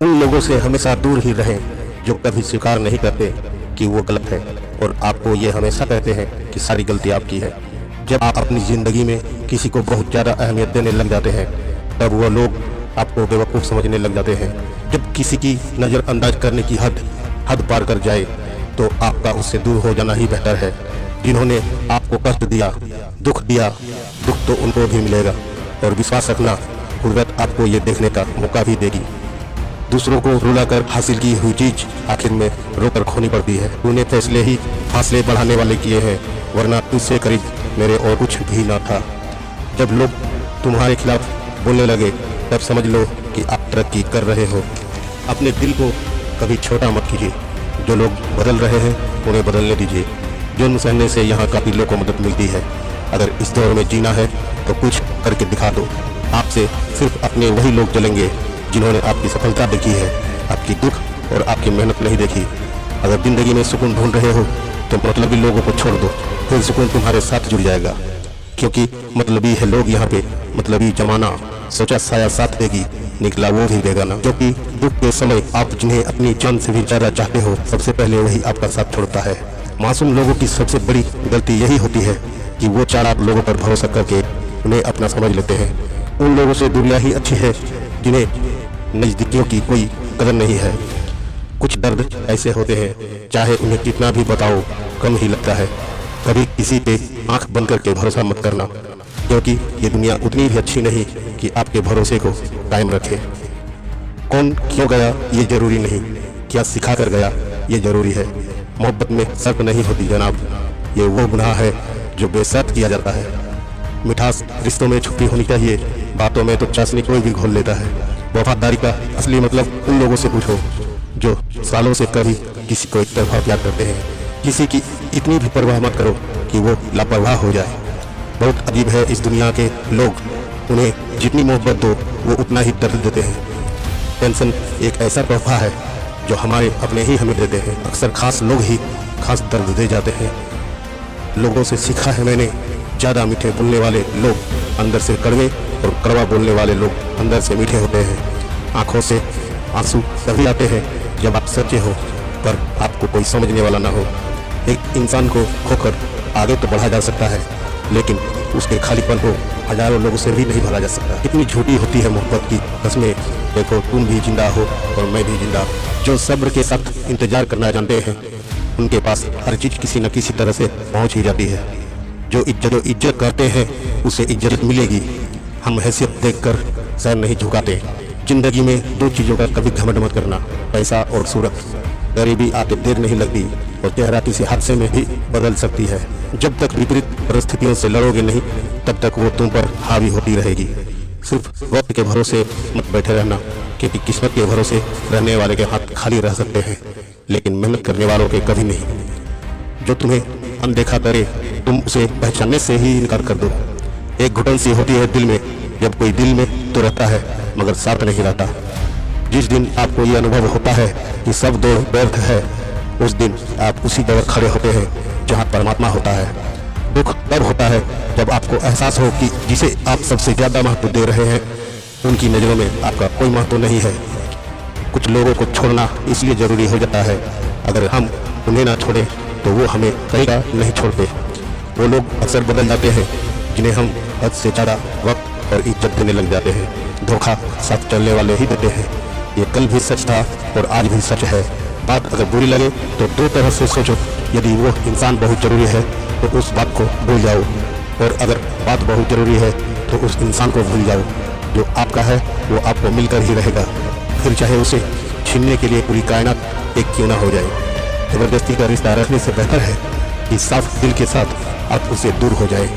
उन लोगों से हमेशा दूर ही रहें जो कभी स्वीकार नहीं करते कि वो गलत है और आपको ये हमेशा कहते हैं कि सारी गलती आपकी है। जब आप अपनी ज़िंदगी में किसी को बहुत ज़्यादा अहमियत देने लग जाते हैं तब वो लोग आपको बेवकूफ़ समझने लग जाते हैं। जब किसी की नज़रअंदाज करने की हद पार कर जाए तो आपका उससे दूर हो जाना ही बेहतर है। जिन्होंने आपको कष्ट दिया, दुख दिया, दुख तो उनको भी मिलेगा और विश्वास रखना, कुदरत आपको ये देखने का मौका भी देगी। दूसरों को रुलाकर हासिल की हुई चीज आखिर में रोकर खोनी पड़ती है। तूने फैसले ही फासले बढ़ाने वाले किए हैं, वरना तुझसे करीब मेरे और कुछ भी ना था। जब लोग तुम्हारे खिलाफ बोलने लगे तब समझ लो कि आप तरक्की कर रहे हो। अपने दिल को कभी छोटा मत कीजिए। जो लोग बदल रहे हैं उन्हें बदलने दीजिए। जुल्म सहने से यहाँ काफ़ी लोगों को मदद मिलती है। अगर इस दौर में जीना है तो कुछ करके दिखा दो। आपसे सिर्फ अपने वही लोग जलेंगे जिन्होंने आपकी सफलता देखी है, आपकी दुख और आपकी मेहनत नहीं देखी। अगर जिंदगी में सुकून ढूंढ रहे हो तो मतलबी लोगों को छोड़ दो, फिर सुकून तुम्हारे साथ जुड़ जाएगा। क्योंकि मतलबी है लोग यहाँ पे, मतलबी जमाना। सोचा साया साथ देगी, निकला वो भी बेगाना। जो कि दुख के समय आप जिन्हें अपनी जान से भी ज्यादा चाहते हो, सबसे पहले वही आपका साथ छोड़ता है। मासूम लोगों की सबसे बड़ी गलती यही होती है कि वो चालाक लोगों पर भरोसा करके उन्हें अपना समझ लेते हैं। उन लोगों से दुनिया ही अच्छी है जिन्हें नज़दीकियों की कोई कदर नहीं है। कुछ दर्द ऐसे होते हैं चाहे उन्हें कितना भी बताओ कम ही लगता है। कभी किसी पे आंख बंद करके भरोसा मत करना, क्योंकि ये दुनिया उतनी भी अच्छी नहीं कि आपके भरोसे को कायम रखे। कौन क्यों गया ये जरूरी नहीं, क्या सिखा कर गया ये जरूरी है। मोहब्बत में शर्त नहीं होती जनाब, ये वो गुनाह है जो बेशर्त किया जाता है। मिठास रिश्तों में छुपी होनी चाहिए, बातों में तो चाशनी कोई भी घोल लेता है। वफादारी का असली मतलब उन लोगों से पूछो जो सालों से कभी किसी को एक तरफा प्यार करते हैं। किसी की इतनी भी परवाह मत करो कि वो लापरवाह हो जाए। बहुत अजीब है इस दुनिया के लोग, उन्हें जितनी मोहब्बत दो वो उतना ही दर्द देते हैं। टेंशन एक ऐसा तोहफा है जो हमारे अपने ही हमें देते हैं। अक्सर खास लोग ही खास दर्द दे जाते हैं। लोगों से सीखा है मैंने, ज़्यादा मीठे बोलने वाले लोग अंदर से कड़वे और कड़वा बोलने वाले लोग अंदर से मीठे होते हैं। आंखों से आंसू तभी आते हैं जब आप सच्चे हो पर आपको कोई समझने वाला ना हो। एक इंसान को खोकर आगे तो बढ़ा जा सकता है, लेकिन उसके खालीपन को हजारों लोगों से भी नहीं भरा जा सकता। कितनी झूठी होती है मोहब्बत की कसमें। देखो तुम भी जिंदा हो और मैं भी जिंदा। जो सब्र के साथ इंतजार करना जानते हैं उनके पास हर चीज़ किसी न किसी तरह से पहुँच ही जाती है। जो इज्जत करते हैं उसे इज्जत मिलेगी। हम हैसियत देखकर सर नहीं झुकाते। जिंदगी में दो चीज़ों का कभी घमंड मत करना, पैसा और सूरत। गरीबी आते देर नहीं लगती और चेहरा किसी हादसे में भी बदल सकती है। जब तक विपरीत परिस्थितियों से लड़ोगे नहीं तब तक वो तुम पर हावी होती रहेगी। सिर्फ वक्त के भरोसे मत बैठे रहना, क्योंकि किस्मत के भरोसे रहने वाले के हाथ खाली रह सकते हैं, लेकिन मेहनत करने वालों के कभी नहीं। जो तुम्हें अनदेखा करे तुम उसे पहचानने से ही इनकार कर दो। एक घुटन सी होती है दिल में, जब कोई दिल में तो रहता है मगर साथ नहीं रहता। जिस दिन आपको ये अनुभव होता है कि सब दौड़ व्यर्थ है, उस दिन आप उसी जगह खड़े होते हैं जहाँ परमात्मा होता है। दुख तब होता है जब आपको एहसास हो कि जिसे आप सबसे ज़्यादा महत्व दे रहे हैं उनकी नज़रों में आपका कोई महत्व नहीं है। कुछ लोगों को छोड़ना इसलिए ज़रूरी हो जाता है, अगर हम उन्हें ना छोड़ें तो वो हमें कहीं नहीं छोड़ते। वो लोग अक्सर बदल जाते हैं जिन्हें हम हद से ज़्यादा वक्त और इज्जत देने लग जाते हैं। धोखा साथ चलने वाले ही देते हैं। ये कल भी सच था और आज भी सच है। बात अगर बुरी लगे तो दो तरह से सोचो। यदि वो इंसान बहुत ज़रूरी है तो उस बात को भूल जाओ, और अगर बात बहुत ज़रूरी है तो उस इंसान को भूल जाओ। जो आपका है वो आपको मिलकर ही रहेगा, फिर चाहे उसे छीनने के लिए पूरी कायनात एक क्यों ना हो जाए। ज़बरदस्ती का रिश्ता रखने से बेहतर है कि साफ दिल के साथ आप उससे दूर हो जाए।